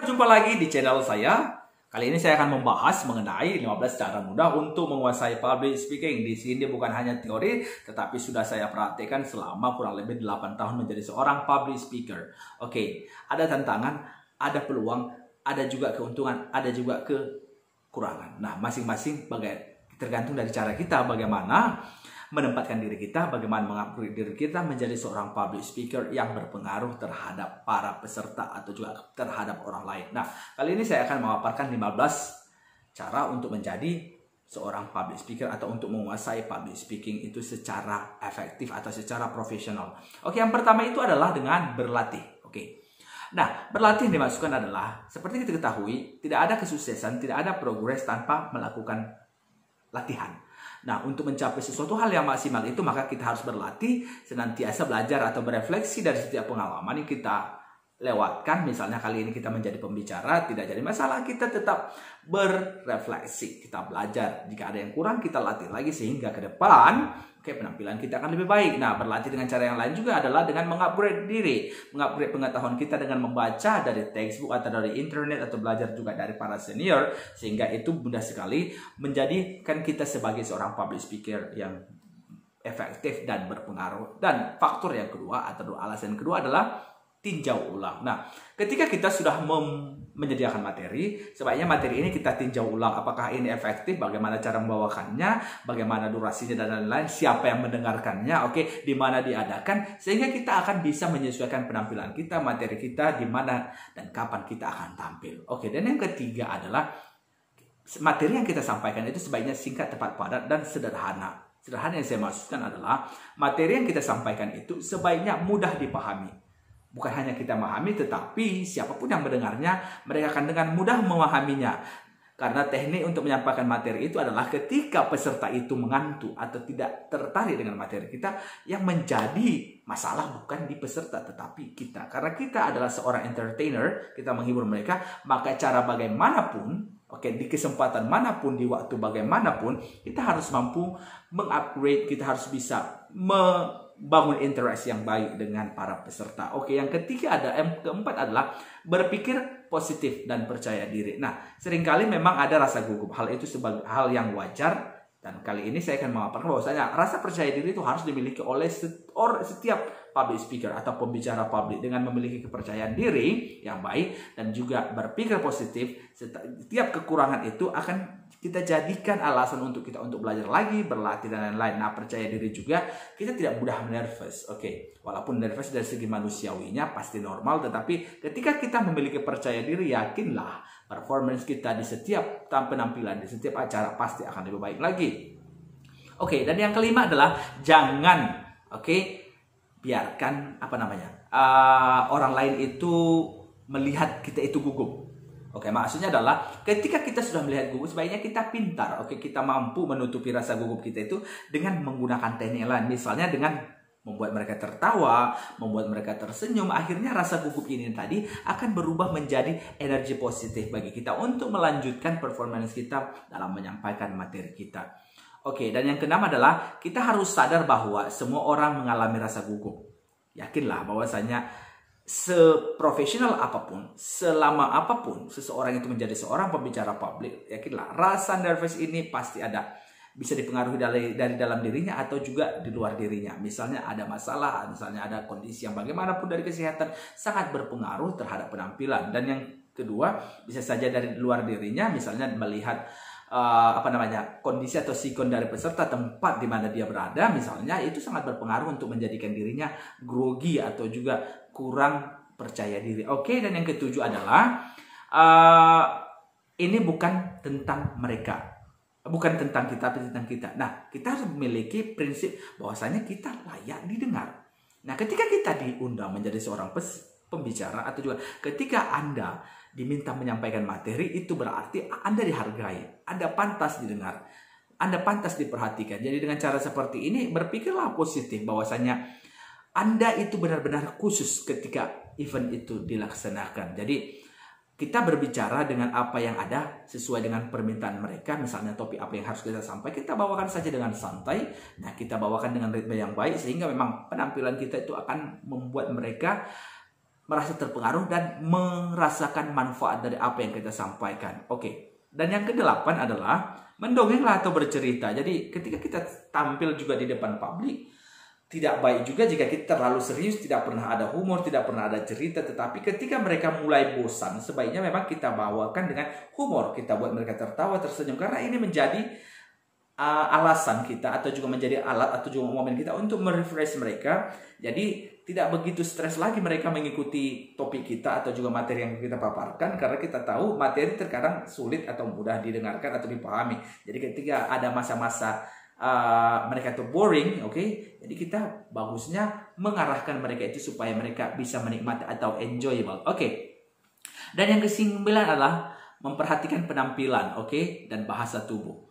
Jumpa lagi di channel saya. Kali ini saya akan membahas mengenai 15 cara mudah untuk menguasai public speaking. Di sini bukan hanya teori, tetapi sudah saya praktekkan selama kurang lebih 8 tahun menjadi seorang public speaker. Oke, ada tantangan, ada peluang, ada juga keuntungan, ada juga kekurangan. Nah, masing-masing tergantung dari cara kita bagaimana menempatkan diri kita, bagaimana mengupgrade diri kita menjadi seorang public speaker yang berpengaruh terhadap para peserta atau juga terhadap orang lain. Nah, kali ini saya akan memaparkan 15 cara untuk menjadi seorang public speaker atau untuk menguasai public speaking itu secara efektif atau secara profesional. Oke, yang pertama itu adalah dengan berlatih. Oke. Nah, berlatih yang dimaksudkan adalah seperti kita ketahui, tidak ada kesuksesan, tidak ada progres tanpa melakukan latihan. Nah, untuk mencapai sesuatu hal yang maksimal itu, maka kita harus berlatih, senantiasa belajar atau berefleksi dari setiap pengalaman yang kita lewatkan. Misalnya kali ini kita menjadi pembicara, tidak jadi masalah, kita tetap berefleksi, kita belajar. Jika ada yang kurang, kita latih lagi sehingga ke depan, penampilan kita akan lebih baik. Nah, berlatih dengan cara yang lain juga adalah dengan mengupgrade diri, mengupgrade pengetahuan kita dengan membaca dari textbook atau dari internet atau belajar juga dari para senior, sehingga itu mudah sekali menjadikan kita sebagai seorang public speaker yang efektif dan berpengaruh. Dan faktor yang kedua atau alasan kedua adalah tinjau ulang. Nah, ketika kita sudah menyediakan materi, sebaiknya materi ini kita tinjau ulang. Apakah ini efektif? Bagaimana cara membawakannya? Bagaimana durasinya dan lain-lain? Siapa yang mendengarkannya? Oke, di mana diadakan? Sehingga kita akan bisa menyesuaikan penampilan kita, materi kita, di mana dan kapan kita akan tampil. Oke, dan yang ketiga adalah materi yang kita sampaikan itu sebaiknya singkat, tepat, padat, dan sederhana. Sederhana yang saya maksudkan adalah materi yang kita sampaikan itu sebaiknya mudah dipahami. Bukan hanya kita memahami, tetapi siapapun yang mendengarnya, mereka akan dengan mudah memahaminya. Karena teknik untuk menyampaikan materi itu adalah ketika peserta itu mengantuk atau tidak tertarik dengan materi kita, yang menjadi masalah bukan di peserta, tetapi kita. Karena kita adalah seorang entertainer, kita menghibur mereka, maka cara bagaimanapun, di kesempatan manapun, di waktu bagaimanapun, kita harus mampu mengupgrade, kita harus bisa membangun interaksi yang baik dengan para peserta. Oke, yang keempat adalah berpikir positif dan percaya diri. Nah, seringkali memang ada rasa gugup. Hal itu sebagai hal yang wajar. Dan kali ini saya akan memaparkan bahwasanya rasa percaya diri itu harus dimiliki oleh setiap public speaker atau pembicara publik. Dengan memiliki kepercayaan diri yang baik dan juga berpikir positif, setiap kekurangan itu akan kita jadikan alasan untuk kita untuk belajar lagi, berlatih dan lain-lain. Nah, percaya diri juga, kita tidak mudah nervous. Oke, walaupun nervous dari segi manusiawinya pasti normal, tetapi ketika kita memiliki percaya diri, yakinlah performance kita di setiap penampilan, di setiap acara pasti akan lebih baik lagi. Oke, dan yang kelima adalah jangan biarkan orang lain itu melihat kita itu gugup. Oke, maksudnya adalah ketika kita sudah melihat gugup, sebaiknya kita pintar. Oke, kita mampu menutupi rasa gugup kita itu dengan menggunakan teknik lain. Misalnya dengan membuat mereka tertawa, membuat mereka tersenyum. Akhirnya rasa gugup ini tadi akan berubah menjadi energi positif bagi kita untuk melanjutkan performance kita dalam menyampaikan materi kita. Oke, dan yang keenam adalah kita harus sadar bahwa semua orang mengalami rasa gugup. Yakinlah bahwasanya seprofesional apapun, selama apapun seseorang itu menjadi seorang pembicara publik, yakinlah rasa nervous ini pasti ada, bisa dipengaruhi dari dalam dirinya atau juga di luar dirinya. Misalnya ada masalah, misalnya ada kondisi yang bagaimanapun dari kesehatan, sangat berpengaruh terhadap penampilan. Dan yang kedua, bisa saja dari luar dirinya, misalnya melihat kondisi atau sikon dari peserta, tempat di mana dia berada, misalnya itu sangat berpengaruh untuk menjadikan dirinya grogi atau juga kurang percaya diri. Oke, dan yang ketujuh adalah ini bukan tentang mereka, bukan tentang kita, tapi tentang kita. Nah, kita harus memiliki prinsip bahwasanya kita layak didengar. Nah, ketika kita diundang menjadi seorang pembicara atau juga ketika Anda diminta menyampaikan materi, itu berarti Anda dihargai, Anda pantas didengar, Anda pantas diperhatikan. Jadi dengan cara seperti ini, berpikirlah positif bahwasanya Anda itu benar-benar khusus ketika event itu dilaksanakan. Jadi kita berbicara dengan apa yang ada sesuai dengan permintaan mereka. Misalnya topik apa yang harus kita sampaikan, kita bawakan saja dengan santai. Nah, kita bawakan dengan ritme yang baik sehingga memang penampilan kita itu akan membuat mereka merasa terpengaruh dan merasakan manfaat dari apa yang kita sampaikan. Oke. Dan yang kedelapan adalah mendongenglah atau bercerita. Jadi ketika kita tampil juga di depan publik, tidak baik juga jika kita terlalu serius, tidak pernah ada humor, tidak pernah ada cerita. Tetapi ketika mereka mulai bosan, sebaiknya memang kita bawakan dengan humor. Kita buat mereka tertawa, tersenyum. Karena ini menjadi alasan kita, atau juga menjadi alat atau juga momen kita untuk merefresh mereka. Jadi tidak begitu stres lagi mereka mengikuti topik kita atau juga materi yang kita paparkan, karena kita tahu materi terkadang sulit atau mudah didengarkan atau dipahami. Jadi ketika ada masa-masa mereka itu boring, oke, jadi kita bagusnya mengarahkan mereka itu supaya mereka bisa menikmati atau enjoyable, oke. Dan yang ke-9 adalah memperhatikan penampilan, oke, dan bahasa tubuh.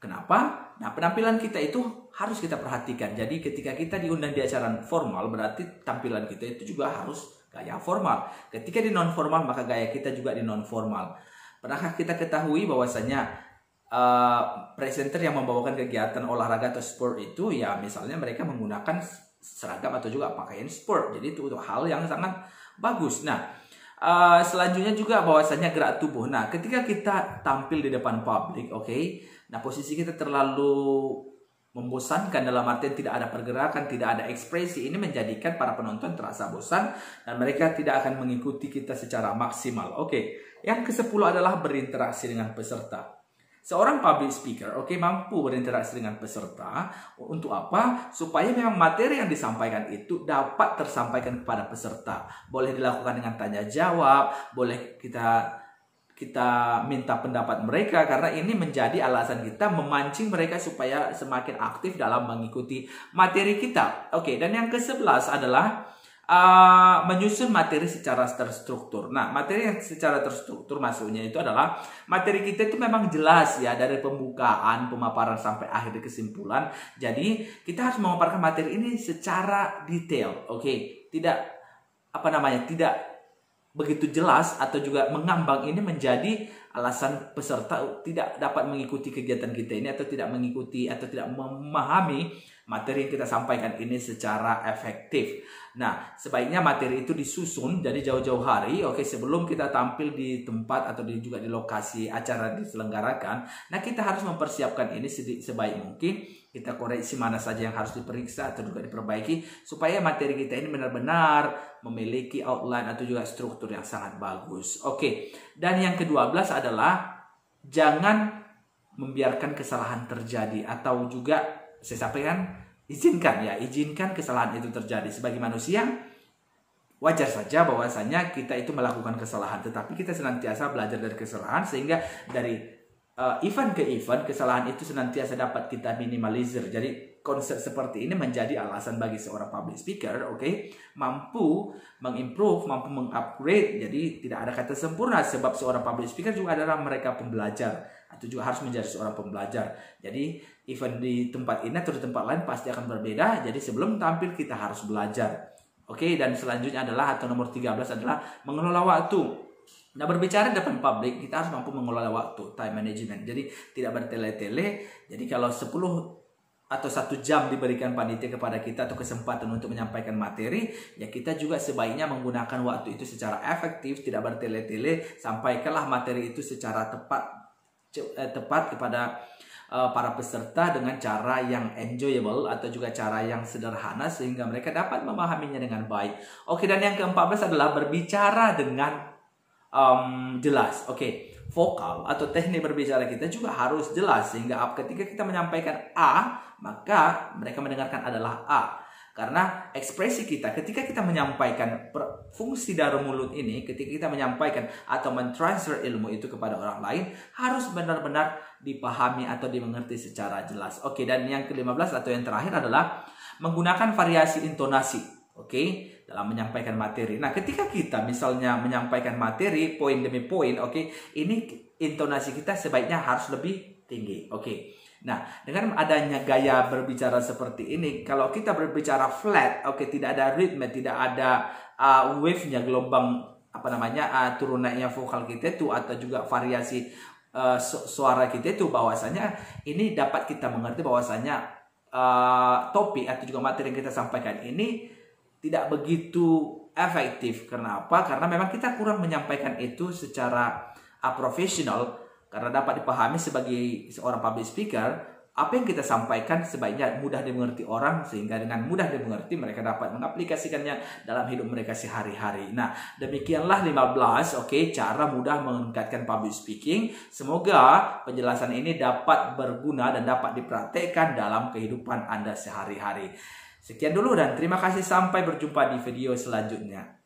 Kenapa? Nah, penampilan kita itu harus kita perhatikan. Jadi ketika kita diundang di acara formal, berarti tampilan kita itu juga harus gaya formal. Ketika di non formal, maka gaya kita juga di non formal. Pernahkah kita ketahui bahwasanya presenter yang membawakan kegiatan olahraga atau sport itu, ya misalnya mereka menggunakan seragam atau juga pakaian sport. Jadi itu hal yang sangat bagus. Nah, selanjutnya juga bahwasanya gerak tubuh. Nah, ketika kita tampil di depan publik, oke, nah posisi kita terlalu membosankan dalam artian tidak ada pergerakan, tidak ada ekspresi. Ini menjadikan para penonton terasa bosan dan mereka tidak akan mengikuti kita secara maksimal. Oke, yang ke-10 adalah berinteraksi dengan peserta. Seorang public speaker, oke, mampu berinteraksi dengan peserta. Untuk apa? Supaya memang materi yang disampaikan itu dapat tersampaikan kepada peserta. Boleh dilakukan dengan tanya jawab, boleh kita minta pendapat mereka, karena ini menjadi alasan kita memancing mereka supaya semakin aktif dalam mengikuti materi kita. Oke, dan yang ke-11 adalah menyusun materi secara terstruktur. Nah, materi yang secara terstruktur maksudnya itu adalah materi kita itu memang jelas ya, dari pembukaan, pemaparan sampai akhir kesimpulan. Jadi kita harus memaparkan materi ini secara detail, oke. Tidak tidak begitu jelas atau juga mengambang. Ini menjadi alasan peserta tidak dapat mengikuti kegiatan kita ini, atau tidak mengikuti atau tidak memahami materi yang kita sampaikan ini secara efektif. Nah, sebaiknya materi itu disusun dari jauh-jauh hari, oke, sebelum kita tampil di tempat atau juga di lokasi acara diselenggarakan. Nah, kita harus mempersiapkan ini sebaik mungkin. Kita koreksi mana saja yang harus diperiksa atau juga diperbaiki, supaya materi kita ini benar-benar memiliki outline atau juga struktur yang sangat bagus. Oke, dan yang ke-12 adalah jangan membiarkan kesalahan terjadi, atau juga saya sampaikan, izinkan kesalahan itu terjadi. Sebagai manusia, wajar saja bahwasanya kita itu melakukan kesalahan, tetapi kita senantiasa belajar dari kesalahan, sehingga dari event ke event kesalahan itu senantiasa dapat kita minimalisir. Jadi konsep seperti ini menjadi alasan bagi seorang public speaker, oke, mampu mengimprove, mampu mengupgrade. Jadi tidak ada kata sempurna, sebab seorang public speaker juga adalah mereka pembelajar, atau juga harus menjadi seorang pembelajar. Jadi event di tempat ini atau di tempat lain pasti akan berbeda. Jadi sebelum tampil kita harus belajar. Oke, dan selanjutnya adalah, atau nomor 13 adalah mengelola waktu. Nah, berbicara depan publik, kita harus mampu mengelola waktu, time management. Jadi tidak bertele-tele. Jadi kalau 10 atau 1 jam diberikan panitia kepada kita atau kesempatan untuk menyampaikan materi, ya kita juga sebaiknya menggunakan waktu itu secara efektif, tidak bertele-tele. Sampaikanlah materi itu secara tepat kepada para peserta dengan cara yang enjoyable atau juga cara yang sederhana, sehingga mereka dapat memahaminya dengan baik. Oke, dan yang ke-14 adalah berbicara dengan jelas. Oke, vokal atau teknik berbicara kita juga harus jelas, sehingga ketika kita menyampaikan A, maka mereka mendengarkan adalah A. Karena ekspresi kita ketika kita menyampaikan fungsi dari mulut ini, ketika kita menyampaikan atau mentransfer ilmu itu kepada orang lain, harus benar-benar dipahami atau dimengerti secara jelas. Oke, dan yang ke-15 atau yang terakhir adalah menggunakan variasi intonasi, oke, dalam menyampaikan materi. Nah, ketika kita misalnya menyampaikan materi poin demi poin, oke, ini intonasi kita sebaiknya harus lebih tinggi, oke. Nah, dengan adanya gaya berbicara seperti ini, kalau kita berbicara flat, oke, tidak ada ritme, tidak ada wave-nya, gelombang turun naiknya vokal kita itu, atau juga variasi suara kita itu, bahwasanya ini dapat kita mengerti bahwasanya topik atau juga materi yang kita sampaikan ini tidak begitu efektif. Karena apa? Karena memang kita kurang menyampaikan itu secara profesional, karena dapat dipahami sebagai seorang public speaker. Apa yang kita sampaikan sebaiknya mudah dimengerti orang, sehingga dengan mudah dimengerti mereka dapat mengaplikasikannya dalam hidup mereka sehari-hari. Nah, demikianlah 15 cara mudah meningkatkan public speaking. Semoga penjelasan ini dapat berguna dan dapat dipraktekkan dalam kehidupan Anda sehari-hari. Sekian dulu dan terima kasih, sampai berjumpa di video selanjutnya.